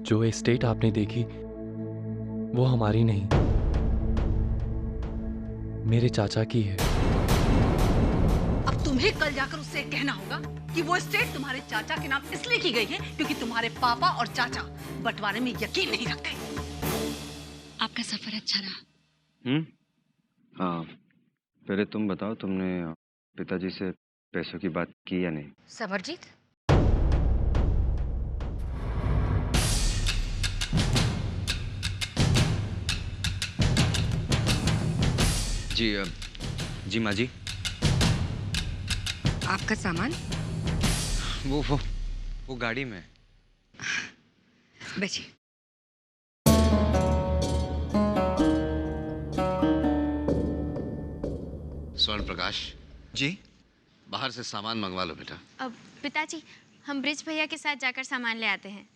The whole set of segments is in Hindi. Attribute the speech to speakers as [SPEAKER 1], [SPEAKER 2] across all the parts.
[SPEAKER 1] जो एस्टेट आपने देखी वो हमारी नहीं, मेरे चाचा की है।
[SPEAKER 2] अब तुम्हें कल जाकर उससे कहना होगा कि वो एस्टेट तुम्हारे चाचा के नाम इसलिए की गई है क्योंकि तुम्हारे पापा और चाचा बंटवारे में यकीन नहीं रखते।
[SPEAKER 3] आपका सफर अच्छा रहा।
[SPEAKER 4] हाँ, पहले तुम बताओ, तुमने पिताजी से पैसों की बात की या नहीं?
[SPEAKER 3] समरजीत,
[SPEAKER 4] जी जी माँ जी।
[SPEAKER 3] आपका सामान
[SPEAKER 4] वो गाड़ी में।
[SPEAKER 3] बची।
[SPEAKER 5] स्वर्ण प्रकाश
[SPEAKER 6] जी।
[SPEAKER 5] बाहर से सामान मंगवा लो बेटा।
[SPEAKER 7] अब पिताजी, हम ब्रिज भैया के साथ जाकर सामान ले आते हैं।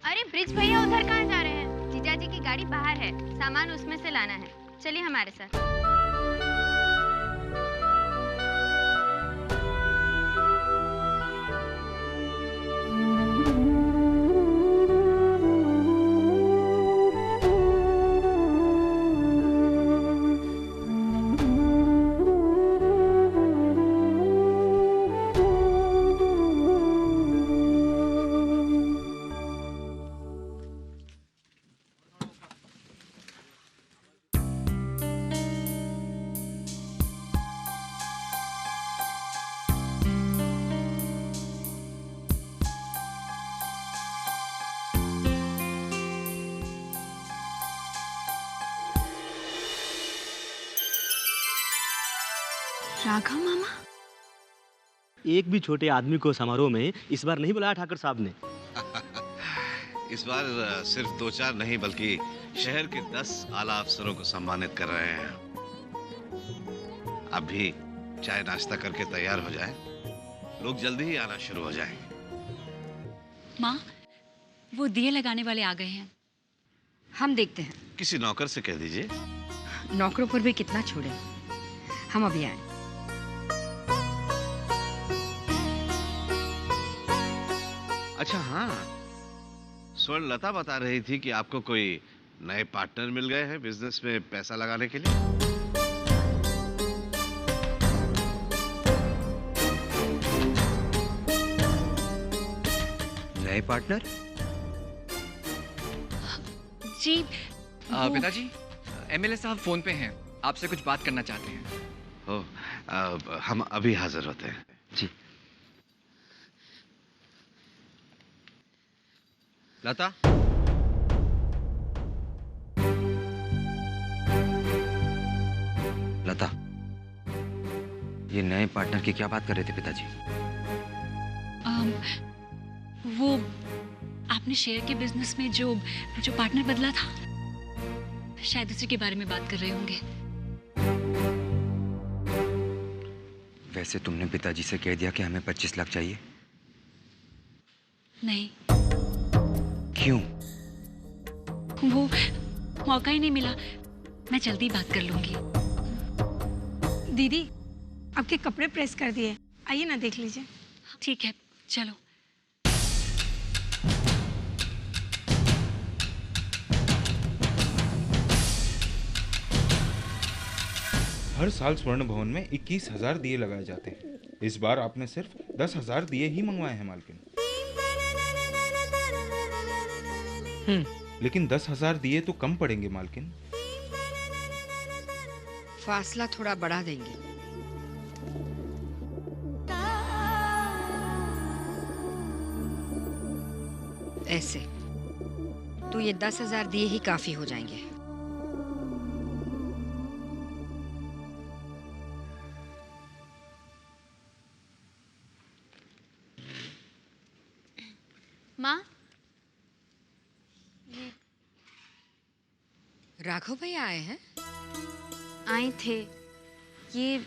[SPEAKER 7] अरे ब्रिज भैया उधर कहाँ जा रहे हैं? जीजाजी की गाड़ी बाहर है, सामान उसमें से लाना है। चलिए हमारे साथ।
[SPEAKER 3] राघव मामा,
[SPEAKER 8] एक भी छोटे आदमी को समारोह में इस बार नहीं बुलाया ठाकर साहब ने।
[SPEAKER 5] इस बार सिर्फ 2-4 नहीं बल्कि शहर के 10 आला अफसरों को सम्मानित कर रहे हैं। अब भी चाय नाश्ता करके तैयार हो जाए, लोग जल्दी ही आना शुरू हो जाएंगे।
[SPEAKER 3] माँ, वो दिए लगाने वाले आ गए हैं। हम देखते हैं।
[SPEAKER 5] किसी नौकर से कह दीजिए।
[SPEAKER 3] नौकरों पर भी कितना छोड़े, हम अभी आए।
[SPEAKER 5] अच्छा हाँ, स्वर्ण लता बता रही थी कि आपको कोई नए पार्टनर मिल गए हैं बिजनेस में पैसा लगाने के लिए।
[SPEAKER 4] नए पार्टनर?
[SPEAKER 3] जी
[SPEAKER 6] पिताजी, एमएलए साहब फोन पे हैं, आपसे कुछ बात करना चाहते हैं।
[SPEAKER 5] हम अभी हाजिर होते हैं।
[SPEAKER 4] जी। लता, लता, ये नए पार्टनर की क्या बात कर रहे थे पिताजी?
[SPEAKER 3] वो आपने शेयर के बिजनेस में जो पार्टनर बदला था, शायद उसी के बारे में बात कर रहे होंगे।
[SPEAKER 4] वैसे तुमने पिताजी से कह दिया कि हमें 25 लाख चाहिए?
[SPEAKER 3] नहीं।
[SPEAKER 4] क्यों?
[SPEAKER 3] वो मौका ही नहीं मिला। मैं जल्दी बात कर लूंगी।
[SPEAKER 9] दीदी, आपके कपड़े प्रेस कर दिए, आइए ना देख लीजिए।
[SPEAKER 3] ठीक है, चलो।
[SPEAKER 10] हर साल स्वर्ण भवन में 21,000 दिए लगाए जाते हैं। इस बार आपने सिर्फ 10,000 दिए ही मंगवाए हैं मालकिन। लेकिन 10,000 दिए तो कम पड़ेंगे मालकिन।
[SPEAKER 11] फासला थोड़ा बढ़ा देंगे। ऐसे तो ये 10,000 दिए ही काफी हो जाएंगे।
[SPEAKER 7] माँ,
[SPEAKER 11] राघव भैया आए हैं?
[SPEAKER 7] आए थे, ये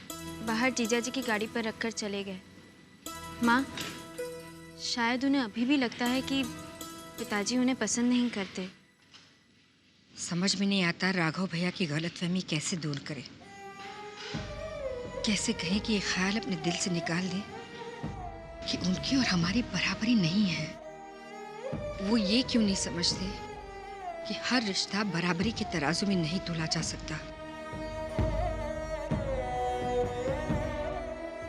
[SPEAKER 7] बाहर जीजा जी की गाड़ी पर रखकर चले गए। माँ, शायद उन्हें अभी भी लगता है कि पिताजी उन्हें पसंद नहीं करते।
[SPEAKER 11] समझ में नहीं आता राघव भैया की गलतफहमी कैसे दूर करे। कैसे कहें कि ये ख्याल अपने दिल से निकाल दे कि उनकी और हमारी बराबरी नहीं है। वो ये क्यों नहीं समझते कि हर रिश्ता बराबरी के तराजू में नहीं तोला जा सकता।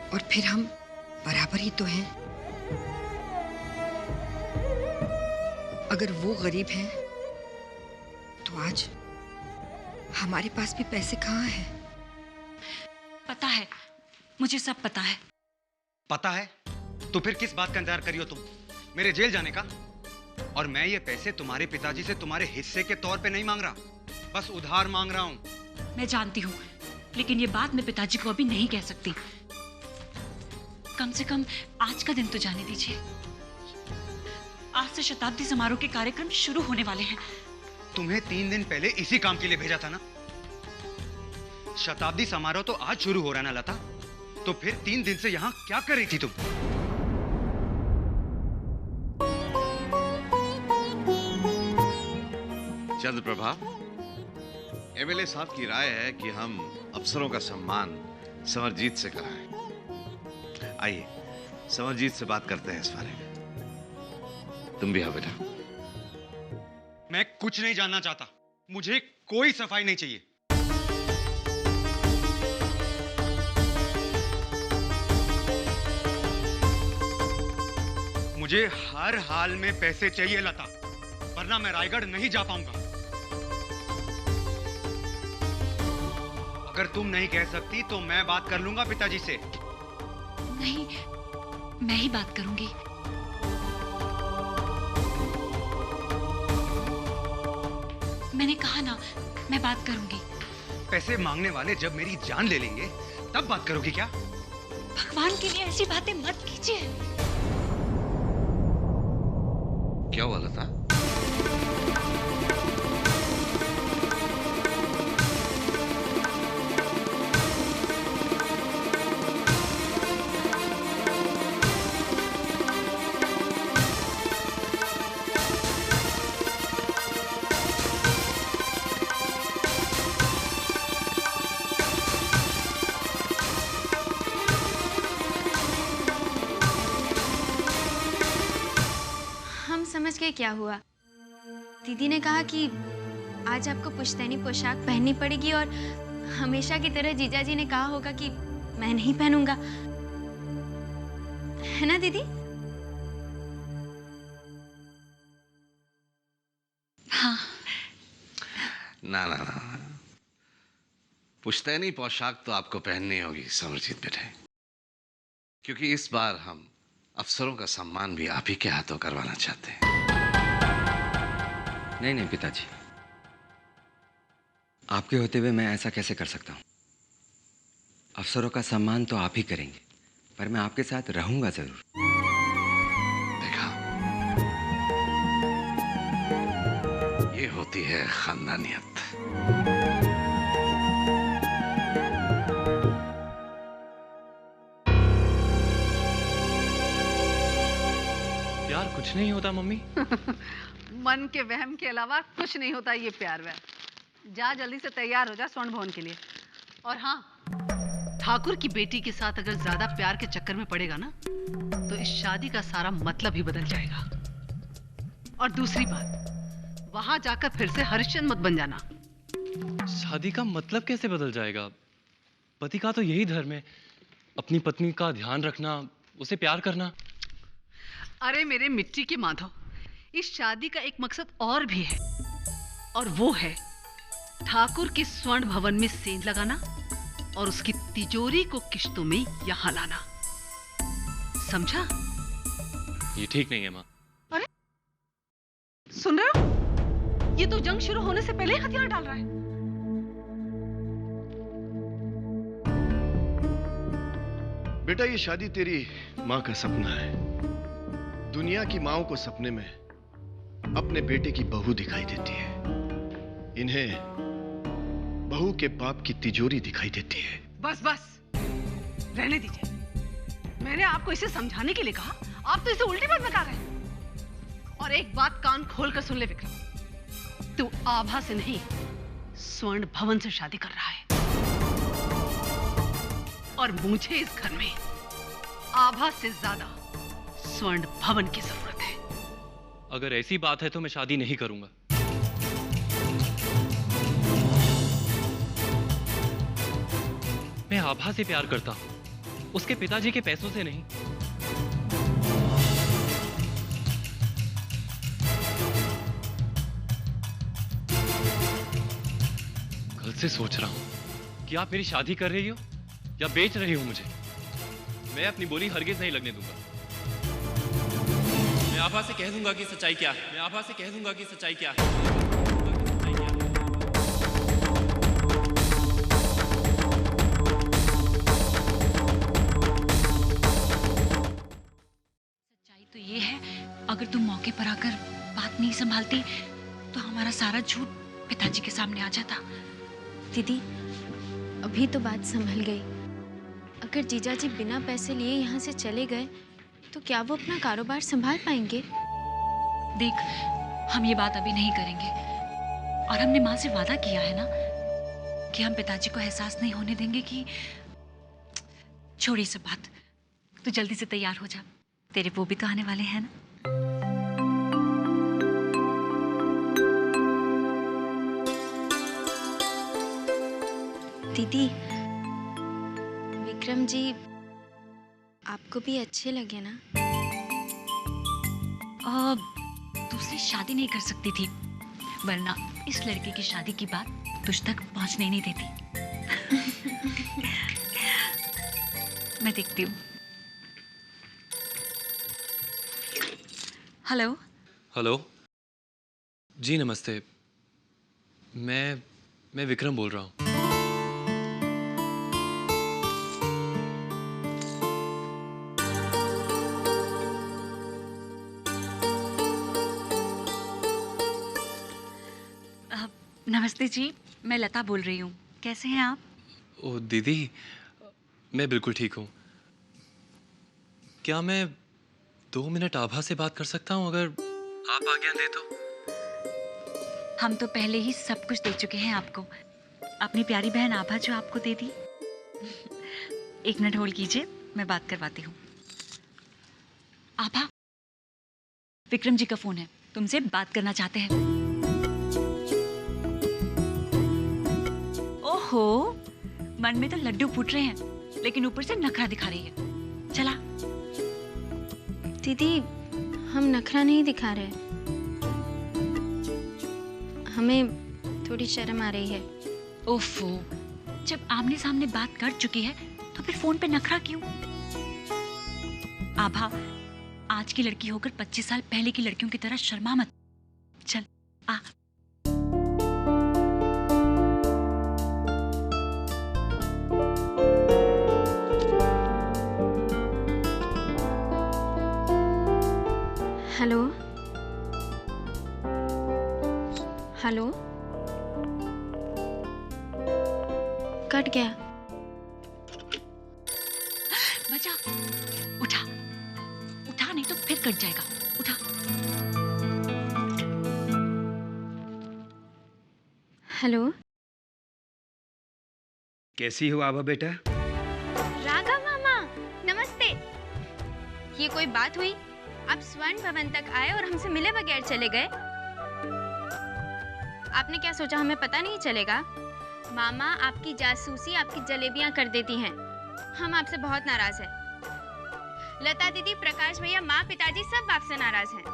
[SPEAKER 11] और फिर हम बराबर ही तो हैं। अगर वो गरीब हैं तो आज हमारे पास भी पैसे कहाँ हैं?
[SPEAKER 3] पता है, मुझे सब पता है।
[SPEAKER 12] पता है? तो फिर किस बात का इंतजार करियो तुम? मेरे जेल जाने का? और मैं ये पैसे तुम्हारे पिताजी से तुम्हारे हिस्से के तौर पे नहीं मांग रहा, बस उधार मांग रहा हूं।
[SPEAKER 3] मैं जानती हूँ, लेकिन ये बात मैं पिताजी को अभी नहीं कह सकती। कम से कम आज का दिन तो जाने दीजिए। आज से शताब्दी समारोह के कार्यक्रम शुरू होने वाले हैं।
[SPEAKER 12] तुम्हें 3 दिन पहले इसी काम के लिए भेजा था ना? शताब्दी समारोह तो आज शुरू हो रहा है ना लता? तो फिर 3 दिन से यहाँ क्या कर रही थी तुम?
[SPEAKER 5] चंद्रप्रभा, एमएलए साहब की राय है कि हम अफसरों का सम्मान समरजीत से कराएं। आइए समरजीत से बात करते हैं इस बारे में। तुम भी आओ बेटा।
[SPEAKER 12] मैं कुछ नहीं जानना चाहता, मुझे कोई सफाई नहीं चाहिए। मुझे हर हाल में पैसे चाहिए लता, वरना मैं रायगढ़ नहीं जा पाऊंगा। अगर तुम नहीं कह सकती तो मैं बात कर लूंगा पिताजी से।
[SPEAKER 3] नहीं, मैं ही बात करूंगी। मैंने कहा ना, मैं बात करूंगी।
[SPEAKER 12] पैसे मांगने वाले जब मेरी जान ले लेंगे तब बात करोगी क्या?
[SPEAKER 3] भगवान के लिए ऐसी बातें मत कीजिए।
[SPEAKER 5] क्या हुआ लता?
[SPEAKER 7] समझ गए क्या हुआ? दीदी ने कहा कि आज आपको पुश्तैनी पोशाक पहननी पड़ेगी और हमेशा की तरह जीजा जी ने कहा होगा कि मैं नहीं पहनूंगा, है ना दीदी?
[SPEAKER 3] हाँ।
[SPEAKER 5] ना ना ना, पुश्तैनी पोशाक तो आपको पहननी होगी समरजीत बेटे, क्योंकि इस बार हम अफसरों का सम्मान भी आप ही के हाथों करवाना चाहते हैं।
[SPEAKER 4] नहीं नहीं पिताजी, आपके होते हुए मैं ऐसा कैसे कर सकता हूँ? अफसरों का सम्मान तो आप ही करेंगे, पर मैं आपके साथ रहूंगा जरूर।
[SPEAKER 5] देखा, ये होती है खानदानियत।
[SPEAKER 1] कुछ नहीं होता मम्मी।
[SPEAKER 2] मन के वहम के अलावा कुछ नहीं होता ये प्यार वह। जा जल्दी से तैयार हो जा स्वर्ण भवन के लिए। और हाँ, ठाकुर की बेटी के साथ अगर ज्यादा प्यार के चक्कर में पड़ेगा ना तो इस शादी का सारा मतलब ही बदल जाएगा। और दूसरी बात, वहां जाकर फिर से हरिश्चंद्र मत बन जाना।
[SPEAKER 1] शादी का मतलब कैसे बदल जाएगा? पति का तो यही धर्म है, अपनी पत्नी का ध्यान रखना, उसे प्यार करना।
[SPEAKER 2] अरे मेरे मिट्टी के माधव, इस शादी का एक मकसद और भी है, और वो है ठाकुर के स्वर्ण भवन में सेंध लगाना और उसकी तिजोरी को किश्तों में यहाँ लाना। समझा?
[SPEAKER 1] ये ठीक नहीं है माँ।
[SPEAKER 2] अरे सुन रहे हो? ये तो जंग शुरू होने से पहले ही हथियार डाल रहा है।
[SPEAKER 13] बेटा, ये शादी तेरी माँ का सपना है। दुनिया की माँओं को सपने में अपने बेटे की बहू दिखाई देती है, इन्हें बहू के बाप की तिजोरी दिखाई देती है।
[SPEAKER 2] बस बस, रहने दीजिए। मैंने आपको इसे समझाने के लिए कहा, आप तो इसे उल्टी बात बता रहे हैं। और एक बात कान खोलकर सुन ले विक्रम, तू आभा से नहीं, स्वर्ण भवन से शादी कर रहा है, और मुझे इस घर में आभा से ज्यादा स्वर्ण भवन की जरूरत है।
[SPEAKER 1] अगर ऐसी बात है तो मैं शादी नहीं करूंगा। मैं आभा से प्यार करता हूं, उसके पिताजी के पैसों से नहीं। कल से सोच रहा हूं कि आप मेरी शादी कर रही हो या बेच रही हो मुझे। मैं अपनी बोली हरगिज नहीं लगने दूंगा।
[SPEAKER 14] मैं आभा से कह दूंगा कि सच्चाई क्या है। मैं आभा से कह दूंगा कि सच्चाई क्या है।
[SPEAKER 3] तो ये है, अगर तुम मौके पर आकर बात नहीं संभालती तो हमारा सारा झूठ पिताजी के सामने आ जाता।
[SPEAKER 7] दीदी, अभी तो बात संभल गई। अगर जीजाजी बिना पैसे लिए यहाँ से चले गए तो क्या वो अपना कारोबार संभाल पाएंगे?
[SPEAKER 3] देख, हम ये बात अभी नहीं करेंगे, और हमने माँ से वादा किया है ना कि हम पिताजी को एहसास नहीं होने देंगे कि। छोड़ ये सब बात, तू जल्दी से तैयार हो जा, तेरे वो भी तो आने वाले हैं ना।
[SPEAKER 7] दीदी, विक्रम जी आपको भी अच्छे लगे ना?
[SPEAKER 3] दूसरी शादी नहीं कर सकती थी, वरना इस लड़के की शादी की बात तुझ तक पहुंचने ही नहीं देती। मैं देखती हूँ। हेलो।
[SPEAKER 1] हेलो जी, नमस्ते। मैं विक्रम बोल रहा हूँ।
[SPEAKER 3] नमस्ते जी, मैं लता बोल रही हूँ। कैसे हैं आप?
[SPEAKER 1] ओ दीदी, मैं बिल्कुल ठीक हूँ। क्या मैं 2 मिनट आभा से बात कर सकता हूँ, अगर आप आज्ञा दे तो?
[SPEAKER 3] हम तो पहले ही सब कुछ दे चुके हैं आपको। अपनी प्यारी बहन आभा जो आपको दे दी। 1 मिनट होल्ड कीजिए, मैं बात करवाती हूँ। आभा, विक्रम जी का फोन है, तुमसे बात करना चाहते हैं। ओहो, मन में तो लड्डू फूट रहे हैं, लेकिन ऊपर से नखरा दिखा रही है। चला।
[SPEAKER 7] दीदी, हम नखरा नहीं दिखा रहे, हमें थोड़ी शर्म आ रही है।
[SPEAKER 3] ओफो, जब आमने सामने बात कर चुकी है तो फिर फोन पे नखरा क्यों? आभा, आज की लड़की होकर 25 साल पहले की लड़कियों की तरह शर्मा मत। चल आ।
[SPEAKER 7] हेलो हेलो, कट गया।
[SPEAKER 3] बचा, उठा उठा, नहीं तो फिर कट जाएगा। उठा।
[SPEAKER 7] हेलो,
[SPEAKER 12] कैसी हो आभा बेटा?
[SPEAKER 7] राघव मामा, नमस्ते। ये कोई बात हुई? आप स्वर्ण भवन तक आए और हमसे मिले बगैर चले गए। आपने क्या सोचा हमें पता नहीं चलेगा? मामा आपकी जासूसी आपकी जलेबियां कर देती हैं। हम आपसे बहुत नाराज हैं। लता दीदी, प्रकाश भैया, माँ, पिताजी सब आपसे नाराज हैं।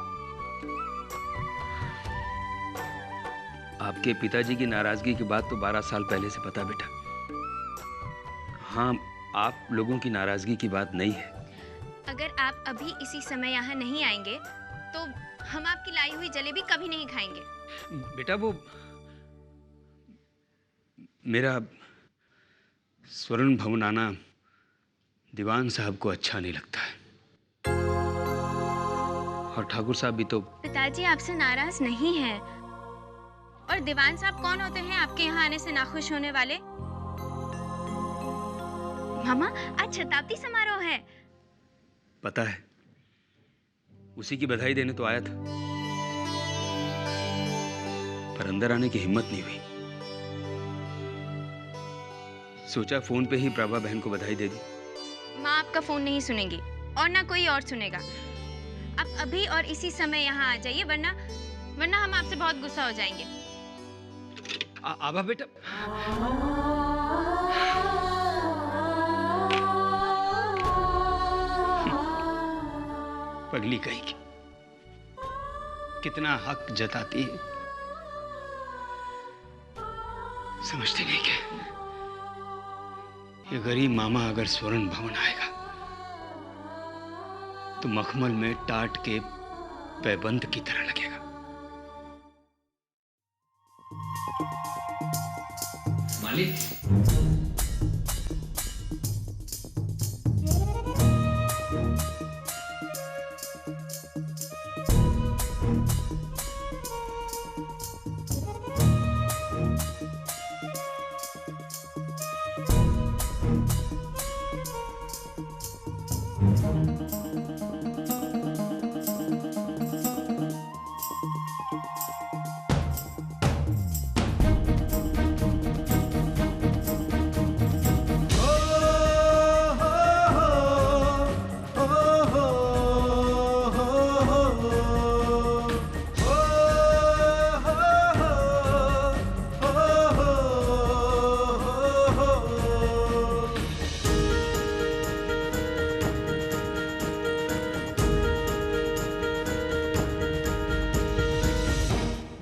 [SPEAKER 15] आपके पिताजी की नाराजगी की बात तो 12 साल पहले से पता बेटा। हाँ, आप लोगों की नाराजगी की बात नहीं है।
[SPEAKER 7] अगर आप अभी इसी समय यहाँ नहीं आएंगे तो हम आपकी लाई हुई जलेबी कभी नहीं खाएंगे।
[SPEAKER 15] बेटा वो मेरा स्वर्ण भवन आना दीवान साहब को अच्छा नहीं लगता है, और ठाकुर साहब भी तो।
[SPEAKER 7] पिताजी आपसे नाराज नहीं है। और दीवान साहब कौन होते हैं आपके यहाँ आने से नाखुश होने वाले? मामा, आज शताब्दी समारोह है।
[SPEAKER 15] पता है, उसी की बधाई देने तो आया था, पर अंदर आने की हिम्मत नहीं हुई। सोचा फोन पे ही प्रभा बहन को बधाई दे दी।
[SPEAKER 7] माँ आपका फोन नहीं सुनेगी और ना कोई और सुनेगा। आप अभी और इसी समय यहाँ आ जाइए, वरना हम आपसे बहुत गुस्सा हो जाएंगे।
[SPEAKER 15] आभा बेटा। पगली कहीं कितना हक जताती है, समझते नहीं क्या? ये गरीब मामा अगर स्वर्ण भवन आएगा तो मखमल में टाट के पैबंद की तरह लगेगा।
[SPEAKER 6] मालिक,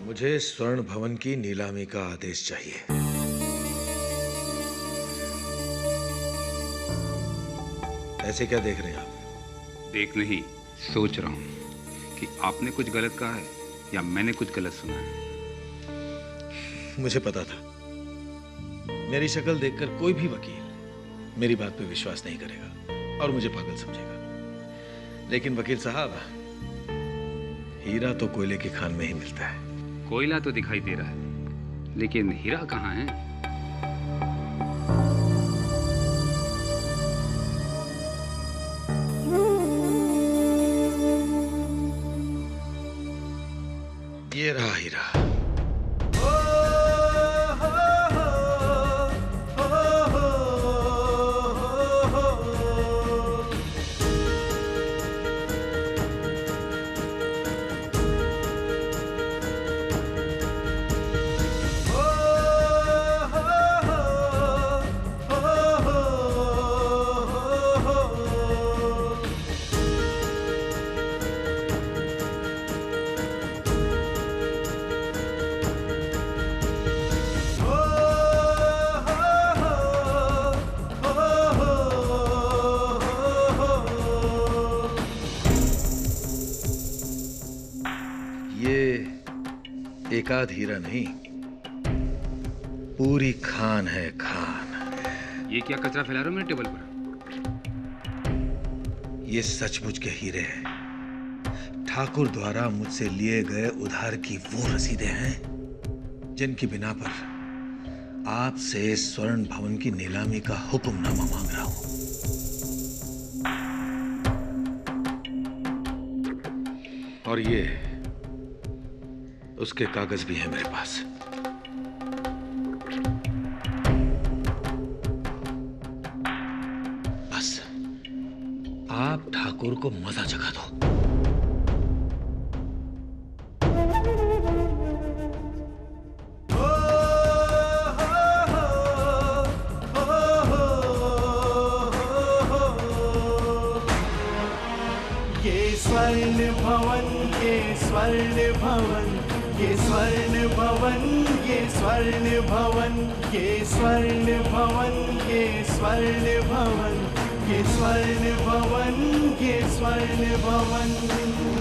[SPEAKER 16] मुझे स्वर्ण भवन की नीलामी का आदेश चाहिए। ऐसे क्या देख रहे हैं आप?
[SPEAKER 17] देख नहीं, सोच रहा हूं कि आपने कुछ गलत कहा है या मैंने कुछ गलत सुना है।
[SPEAKER 16] मुझे पता था मेरी शक्ल देखकर कोई भी वकील मेरी बात पे विश्वास नहीं करेगा और मुझे पागल समझेगा। लेकिन वकील साहब, हीरा तो कोयले की खान में ही मिलता है।
[SPEAKER 17] कोयला तो दिखाई दे रहा है, लेकिन हीरा कहाँ है?
[SPEAKER 16] ये रहा हीरा। एकाध हीरा नहीं, पूरी खान है, खान।
[SPEAKER 17] ये क्या कचरा फैला रहे हो मेरे टेबल पर?
[SPEAKER 16] ये सचमुच के हीरे हैं। ठाकुर द्वारा मुझसे लिए गए उधार की वो रसीदें हैं जिनकी बिना पर आपसे स्वर्ण भवन की नीलामी का हुक्मनामा मांग रहा हूं। और ये उसके कागज भी हैं मेरे पास। बस आप ठाकुर को मजा चखा दो।
[SPEAKER 18] ये स्वर्ण भवन, ये स्वर्ण भवन, ये स्वर्ण भवन, ये स्वर्ण भवन, ये स्वर्ण भवन, ये स्वर्ण भवन, ये स्वर्ण भवन, ये स्वर्ण भवन।